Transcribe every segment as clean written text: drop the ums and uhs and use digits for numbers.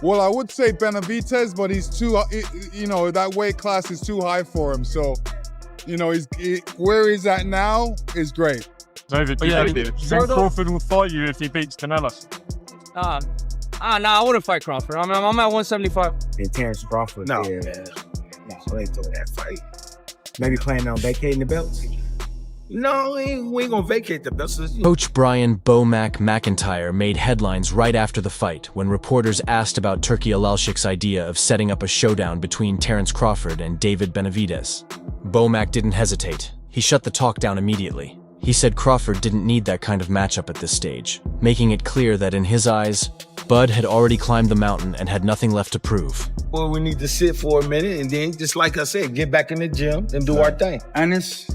Well, I would say Benavidez, but he's too, you know, that weight class is too high for him. So, you know, where he's at now is great. David, do you think Crawford will fight you if he beats Canelo? Nah, I wouldn't fight Crawford. I'm at 175. And Terence Crawford, No. no, I ain't doing that fight. Maybe planning on vacating the belts. No, we ain't gonna vacate the belts. Coach Brian "Bo-Mac" McIntyre made headlines right after the fight when reporters asked about Turki Alalshikh's idea of setting up a showdown between Terence Crawford and David Benavidez. Bo-Mac didn't hesitate. He shut the talk down immediately. He said Crawford didn't need that kind of matchup at this stage, making it clear that in his eyes, Bud had already climbed the mountain and had nothing left to prove. Well, we need to sit for a minute and then, just like I said, get back in the gym and do our thing. Ennis,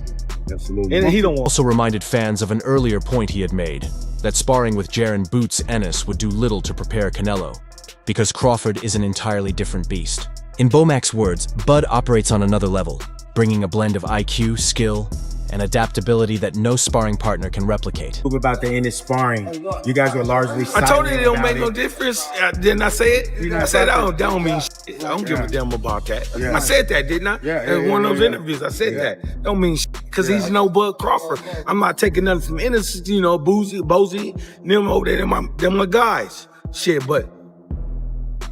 Absolutely. And he don't want. Also reminded fans of an earlier point he had made, that sparring with Jaron "Boots" Ennis would do little to prepare Canelo, because Crawford is an entirely different beast. In Bo-Mac's words, Bud operates on another level, bringing a blend of IQ, skill, and adaptability that no sparring partner can replicate. About the Ennis sparring, you guys were largely I told you silent it don't about make no difference. Didn't I say it? I said that don't mean shit. I don't give a damn about that. Yeah. I said that, didn't I? In one of those interviews, I said that. Don't mean shit, because he's no Bud Crawford. I'm not taking nothing from Ennis, you know, Bozy, them over there, them my guys. Shit, but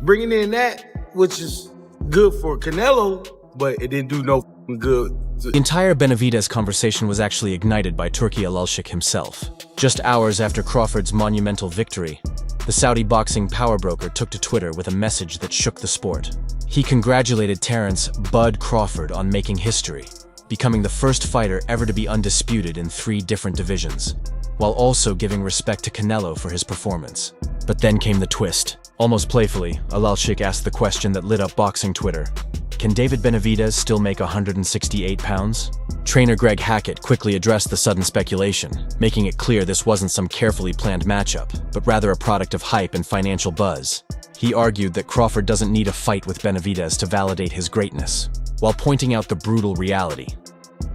bringing in that, which is good for Canelo, but it didn't do no good. The entire Benavidez conversation was actually ignited by Turki Alalshikh himself. Just hours after Crawford's monumental victory, the Saudi boxing power broker took to Twitter with a message that shook the sport. He congratulated Terence "Bud" Crawford on making history, becoming the first fighter ever to be undisputed in 3 different divisions, while also giving respect to Canelo for his performance. But then came the twist. Almost playfully, Alalshikh asked the question that lit up boxing Twitter: can David Benavidez still make 168 pounds? Trainer Greg Hackett quickly addressed the sudden speculation, making it clear this wasn't some carefully planned matchup, but rather a product of hype and financial buzz. He argued that Crawford doesn't need a fight with Benavidez to validate his greatness, while pointing out the brutal reality.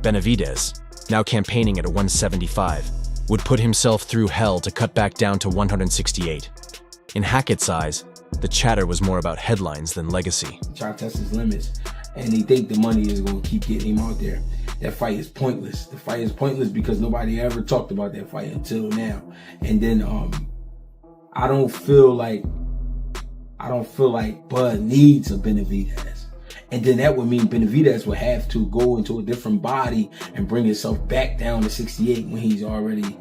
Benavidez, now campaigning at a 175, would put himself through hell to cut back down to 168. In Hackett's eyes, the chatter was more about headlines than legacy. Try to test his limits, and he think the money is going to keep getting him out there. That fight is pointless. The fight is pointless because nobody ever talked about that fight until now. And then I don't feel like Bud needs a Benavidez. And then that would mean Benavidez would have to go into a different body and bring himself back down to 68 when he's already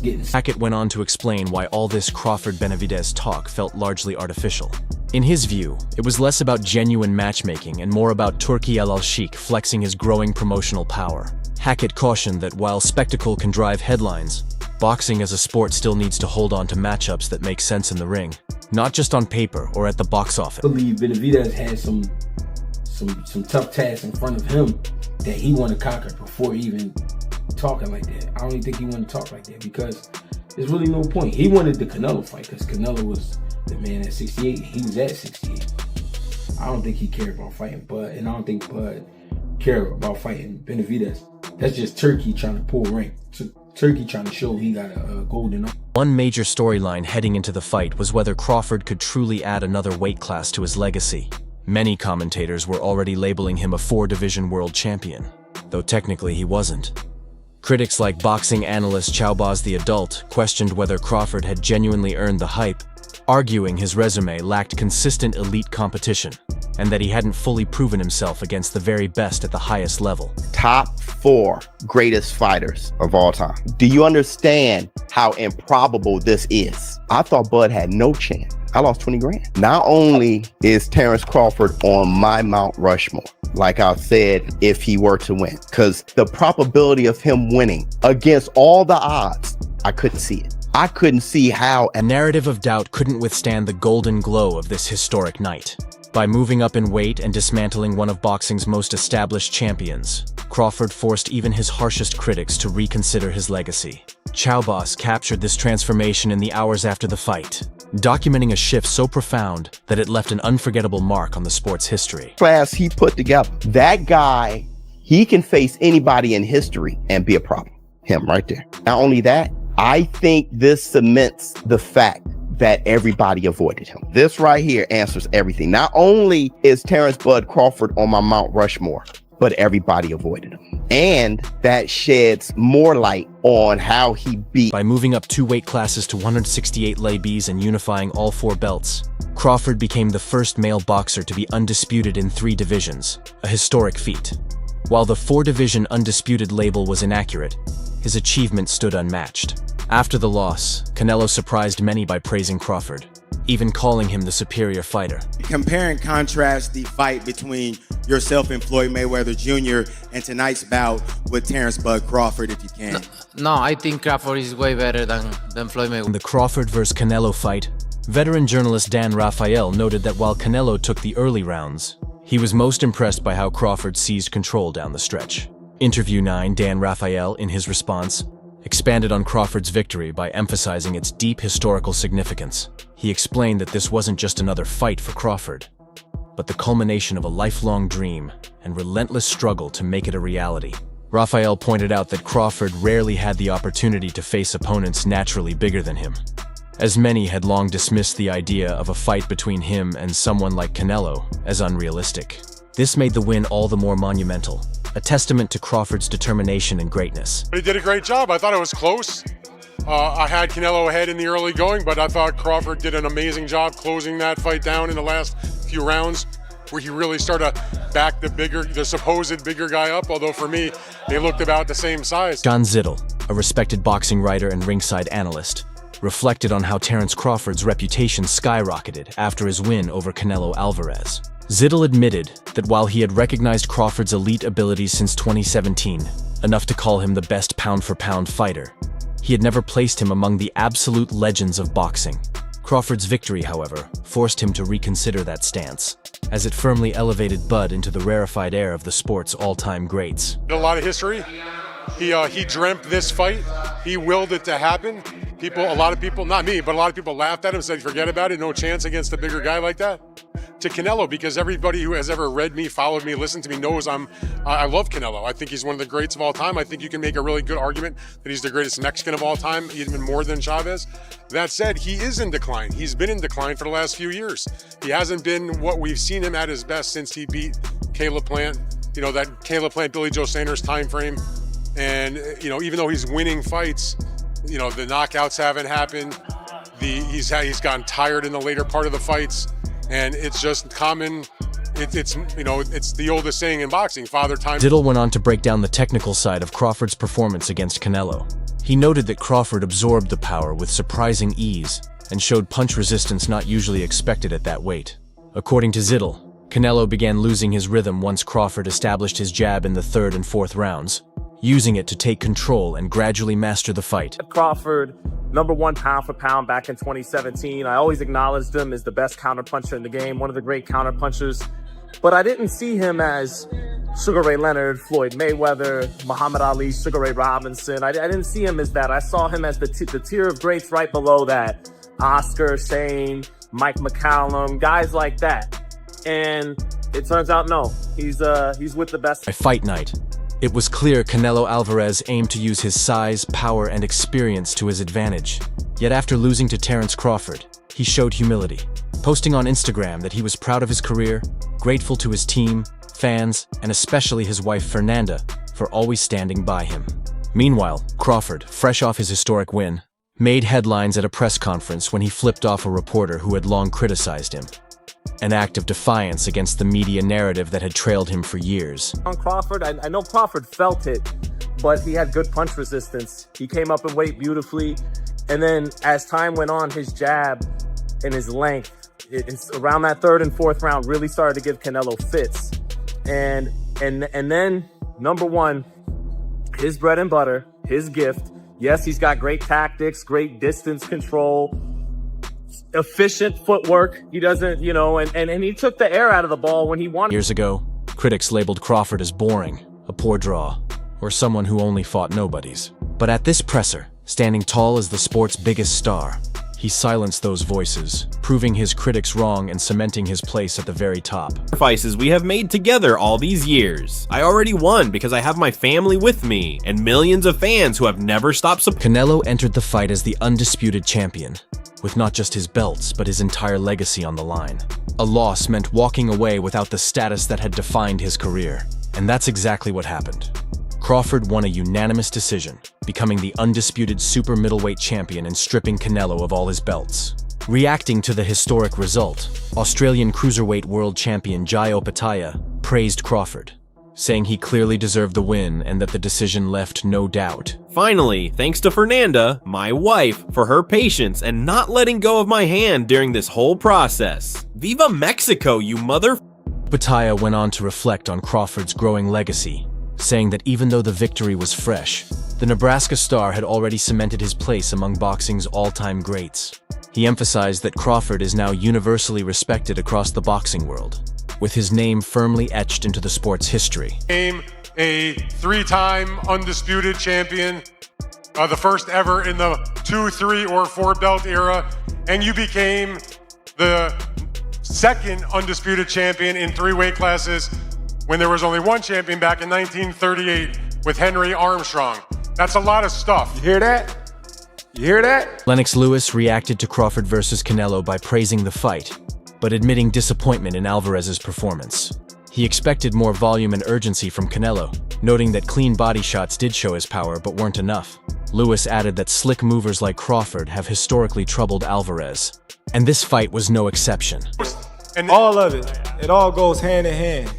getting. Hackett went on to explain why all this Crawford-Benavidez talk felt largely artificial. In his view, it was less about genuine matchmaking and more about Turki Alalshikh flexing his growing promotional power. Hackett cautioned that while spectacle can drive headlines, boxing as a sport still needs to hold on to matchups that make sense in the ring, not just on paper or at the box office. I believe Benavidez had some tough tasks in front of him that he wanted to conquer before even talking like that. I don't even think he wanted to talk like that because there's really no point. He wanted the Canelo fight because Canelo was the man at 68 and he was at 68. I don't think he cared about fighting Bud, and I don't think Bud cared about fighting Benavidez. That's just Turkey trying to pull rank. Turkey trying to show he got a golden arm. One major storyline heading into the fight was whether Crawford could truly add another weight class to his legacy. Many commentators were already labeling him a 4-division world champion, though technically he wasn't. Critics like boxing analyst Chowbaz the Adult questioned whether Crawford had genuinely earned the hype, arguing his resume lacked consistent elite competition and that he hadn't fully proven himself against the very best at the highest level. Top 4 greatest fighters of all time. Do you understand how improbable this is? I thought Bud had no chance. I lost 20 grand. Not only is Terence Crawford on my Mount Rushmore, like I said, if he were to win, because the probability of him winning against all the odds, I couldn't see it. I couldn't see how. A narrative of doubt couldn't withstand the golden glow of this historic night. By moving up in weight and dismantling one of boxing's most established champions, Crawford forced even his harshest critics to reconsider his legacy. Chowbaz captured this transformation in the hours after the fight, documenting a shift so profound that it left an unforgettable mark on the sport's history. Class he put together, that guy, he can face anybody in history and be a problem. Him right there. Not only that, I think this cements the fact that everybody avoided him. This right here answers everything. Not only is Terence Bud Crawford on my Mount Rushmore, but everybody avoided him. And that sheds more light on how he beat. By moving up 2 weight classes to 168 lay-Bs and unifying all 4 belts, Crawford became the first male boxer to be undisputed in 3 divisions, a historic feat. While the 4-division undisputed label was inaccurate, his achievement stood unmatched. After the loss, Canelo surprised many by praising Crawford, even calling him the superior fighter. Compare and contrast the fight between yourself and Floyd Mayweather Jr. and tonight's bout with Terence Bud Crawford, if you can. No, I think Crawford is way better than Floyd Mayweather. In the Crawford vs. Canelo fight, veteran journalist Dan Rafael noted that while Canelo took the early rounds, he was most impressed by how Crawford seized control down the stretch. Interview 9, Dan Rafael, in his response, expanded on Crawford's victory by emphasizing its deep historical significance. He explained that this wasn't just another fight for Crawford, but the culmination of a lifelong dream and relentless struggle to make it a reality. Rafael pointed out that Crawford rarely had the opportunity to face opponents naturally bigger than him, as many had long dismissed the idea of a fight between him and someone like Canelo as unrealistic. This made the win all the more monumental, a testament to Crawford's determination and greatness. He did a great job. I thought it was close. I had Canelo ahead in the early going, but I thought Crawford did an amazing job closing that fight down in the last few rounds, where he really started to back the supposed bigger guy up, although for me, they looked about the same size. John Zittel, a respected boxing writer and ringside analyst, reflected on how Terence Crawford's reputation skyrocketed after his win over Canelo Alvarez. Zittel admitted that while he had recognized Crawford's elite abilities since 2017, enough to call him the best pound-for-pound fighter, he had never placed him among the absolute legends of boxing. Crawford's victory, however, forced him to reconsider that stance, as it firmly elevated Bud into the rarefied air of the sport's all-time greats. A lot of history. He dreamt this fight. He willed it to happen. A lot of people, not me, but a lot of people laughed at him, said, forget about it, no chance against a bigger guy like that. To Canelo, because everybody who has ever read me, followed me, listened to me knows I love Canelo. I think he's one of the greats of all time. I think you can make a really good argument that he's the greatest Mexican of all time, even more than Chavez. That said, he is in decline. He's been in decline for the last few years. He hasn't been what we've seen him at his best since he beat Caleb Plant, that Caleb Plant, Billy Joe Sanders time frame. And, even though he's winning fights, the knockouts haven't happened. He's gotten tired in the later part of the fights. And it's just common, it's the oldest saying in boxing, father time. Zittel went on to break down the technical side of Crawford's performance against Canelo. He noted that Crawford absorbed the power with surprising ease and showed punch resistance not usually expected at that weight. According to Zittel, Canelo began losing his rhythm once Crawford established his jab in the 3rd and 4th rounds, using it to take control and gradually master the fight. Crawford, #1 pound for pound back in 2017. I always acknowledged him as the best counterpuncher in the game, one of the great counterpunchers. But I didn't see him as Sugar Ray Leonard, Floyd Mayweather, Muhammad Ali, Sugar Ray Robinson. I didn't see him as that. I saw him as the tier of greats right below that. Oscar, Shane, Mike McCallum, guys like that. And it turns out, no, he's with the best. By fight night, it was clear Canelo Alvarez aimed to use his size, power, and experience to his advantage. Yet after losing to Terence Crawford, he showed humility, posting on Instagram that he was proud of his career, grateful to his team, fans, and especially his wife Fernanda for always standing by him. Meanwhile, Crawford, fresh off his historic win, made headlines at a press conference when he flipped off a reporter who had long criticized him. An act of defiance against the media narrative that had trailed him for years. On Crawford, I know Crawford felt it, but he had good punch resistance. He came up in weight beautifully. And then as time went on, his jab and his length, around that 3rd and 4th round, really started to give Canelo fits. And then, #1, his bread and butter, his gift. Yes, he's got great tactics, great distance control, efficient footwork. He doesn't, and he took the air out of the ball when he wanted. Years ago, critics labeled Crawford as boring, a poor draw, or someone who only fought nobodies. But at this presser, standing tall as the sport's biggest star, he silenced those voices, proving his critics wrong and cementing his place at the very top. Sacrifices we have made together all these years. I already won because I have my family with me and millions of fans who have never stopped supporting. Canelo entered the fight as the undisputed champion, with not just his belts, but his entire legacy on the line. A loss meant walking away without the status that had defined his career. And that's exactly what happened. Crawford won a unanimous decision, becoming the undisputed super middleweight champion and stripping Canelo of all his belts. Reacting to the historic result, Australian cruiserweight world champion Jai Opetaia praised Crawford, saying he clearly deserved the win and that the decision left no doubt. Finally, thanks to Fernanda, my wife, for her patience and not letting go of my hand during this whole process. Viva Mexico, you mother... Opetaia went on to reflect on Crawford's growing legacy, saying that even though the victory was fresh, the Nebraska star had already cemented his place among boxing's all-time greats. He emphasized that Crawford is now universally respected across the boxing world, with his name firmly etched into the sport's history. Became a 3-time undisputed champion, the first ever in the 2, 3, or 4 belt era, and you became the second undisputed champion in 3 weight classes when there was only one champion back in 1938 with Henry Armstrong. That's a lot of stuff. You hear that? You hear that? Lennox Lewis reacted to Crawford versus Canelo by praising the fight, but admitting disappointment in Alvarez's performance. He expected more volume and urgency from Canelo, noting that clean body shots did show his power but weren't enough. Lewis added that slick movers like Crawford have historically troubled Alvarez, and this fight was no exception. And all of it all goes hand in hand.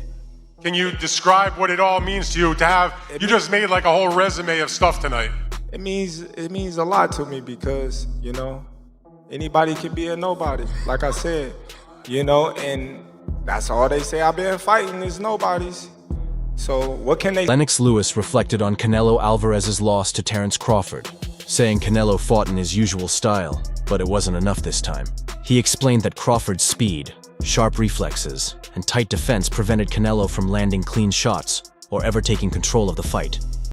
Can you describe what it all means to you to have, you just made like a whole resume of stuff tonight. It means a lot to me because, you know, anybody can be a nobody, like I said, you know, and that's all they say I've been fighting is nobodies. So what can they... Lennox Lewis reflected on Canelo Alvarez's loss to Terence Crawford, saying Canelo fought in his usual style, but it wasn't enough this time. He explained that Crawford's speed, sharp reflexes, and tight defense prevented Canelo from landing clean shots or ever taking control of the fight.